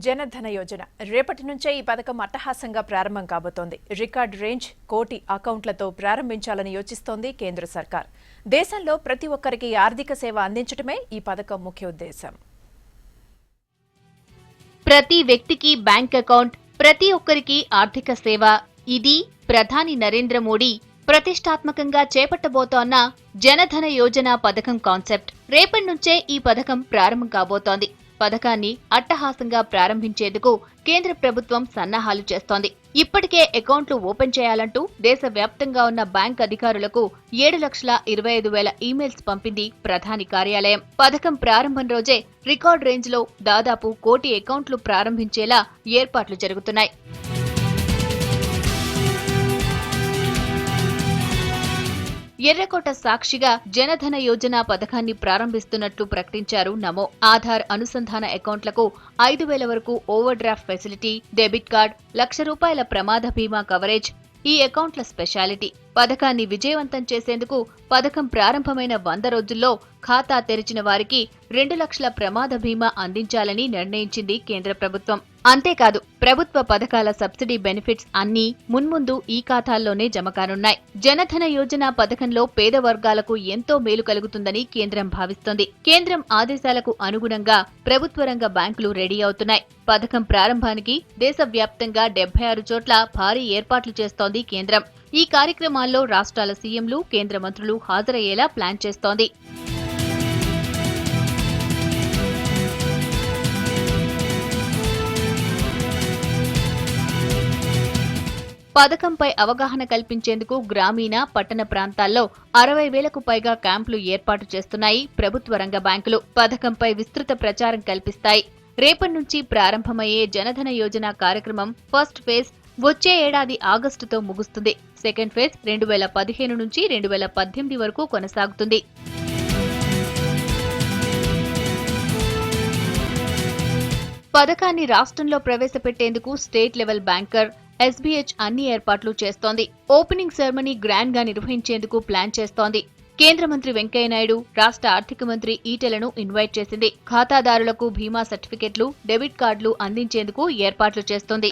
జనధన యోజన రేపటి నుంచే ఈ పథకం అట్టహాసంగా ప్రారంభం కాబోతోంది. రికార్డ్ రేంజ్ 1 కోటి అకౌంట్లతో ప్రారంభించాలని యోచిస్తోంది కేంద్ర సర్కార్. దేశంలో ప్రతి ఒక్కరికి ఆర్థిక సేవ అందించడమే ఈ పథకం ముఖ్య ఉద్దేశం. ప్రతి వ్యక్తికి బ్యాంక్ అకౌంట్, ప్రతి ఒక్కరికి ఆర్థిక సేవ, ఇది ప్రధాని నరేంద్ర మోడీ ప్రతిష్టాత్మకంగా చేపట్టబోతోన్న జనధన యోజన పథకం కాన్సెప్ట్. రేపటి నుంచే ఈ పథకం ప్రారంభం కాబోతోంది. పథకాన్ని అట్టహాసంగా ప్రారంభించేందుకు కేంద్ర ప్రభుత్వం సన్నాహాలు చేస్తోంది. ఇప్పటికే అకౌంట్లు ఓపెన్ చేయాలంటూ దేశవ్యాప్తంగా ఉన్న బ్యాంక్ అధికారులకు 7,25,000 ఈమెయిల్స్ పంపింది ప్రధాని కార్యాలయం. పథకం ప్రారంభం రోజే రికార్డ్ రేంజ్లో దాదాపు 1 కోటి అకౌంట్లు ప్రారంభించేలా ఏర్పాట్లు జరుగుతున్నాయి. ఎర్రకోట సాక్షిగా జనధన యోజన పథకాన్ని ప్రారంభిస్తున్నట్లు ప్రకటించారు నమో. ఆధార్ అనుసంధాన అకౌంట్లకు 5,000 వరకు over draft facility, debit card, ₹1,00,000 ప్రమాద బీమా కవరేజ్ ఈ అకౌంట్ల స్పెషాలిటీ. పథకాన్ని విజయవంతం చేసేందుకు పథకం ప్రారంభమైన 100 రోజుల్లో ఖాతా తెరిచిన వారికి 2 లక్షల ప్రమాద బీమా అందించాలని నిర్ణయించింది కేంద్ర ప్రభుత్వం. అంతేకాదు ప్రభుత్వ పథకాల సబ్సిడీ బెనిఫిట్స్ అన్నీ మున్ముందు ఈ ఖాతాల్లోనే జమ కానున్నాయి. జనధన యోజన పథకంలో పేద వర్గాలకు ఎంతో మేలు కలుగుతుందని కేంద్రం భావిస్తోంది. కేంద్రం ఆదేశాలకు అనుగుణంగా ప్రభుత్వ రంగ బ్యాంకులు రెడీ అవుతున్నాయి. పథకం ప్రారంభానికి దేశవ్యాప్తంగా 76 చోట్ల భారీ ఏర్పాట్లు చేస్తోంది కేంద్రం. ఈ కార్యక్రమాల్లో రాష్ట్రాల సీఎంలు, కేంద్ర మంత్రులు హాజరయ్యేలా ప్లాన్ చేస్తోంది. పథకంపై అవగాహన కల్పించేందుకు గ్రామీణ, పట్టణ ప్రాంతాల్లో 60,000కు పైగా క్యాంపులు ఏర్పాటు చేస్తున్నాయి ప్రభుత్వ రంగ బ్యాంకులు. పథకంపై విస్తృత ప్రచారం కల్పిస్తాయి. రేపటి నుంచి ప్రారంభమయ్యే జనధన యోజన కార్యక్రమం ఫస్ట్ ఫేజ్ వచ్చే ఏడాది ఆగస్టుతో ముగుస్తుంది. సెకండ్ ఫేజ్ 2015 నుంచి 2018 వరకు కొనసాగుతుంది. పథకాన్ని రాష్ట్రంలో ప్రవేశపెట్టేందుకు స్టేట్ లెవెల్ బ్యాంకర్ SBH అన్ని ఏర్పాట్లు చేస్తోంది. ఓపెనింగ్ సెరమనీ గ్రాండ్ గా నిర్వహించేందుకు ప్లాన్ చేస్తోంది. కేంద్ర మంత్రి వెంకయ్యనాయుడు, రాష్ట్ర ఆర్థిక మంత్రి ఈటెలను ఇన్వైట్ చేసింది. ఖాతాదారులకు బీమా సర్టిఫికెట్లు, డెబిట్ కార్డులు అందించేందుకు ఏర్పాట్లు చేస్తోంది.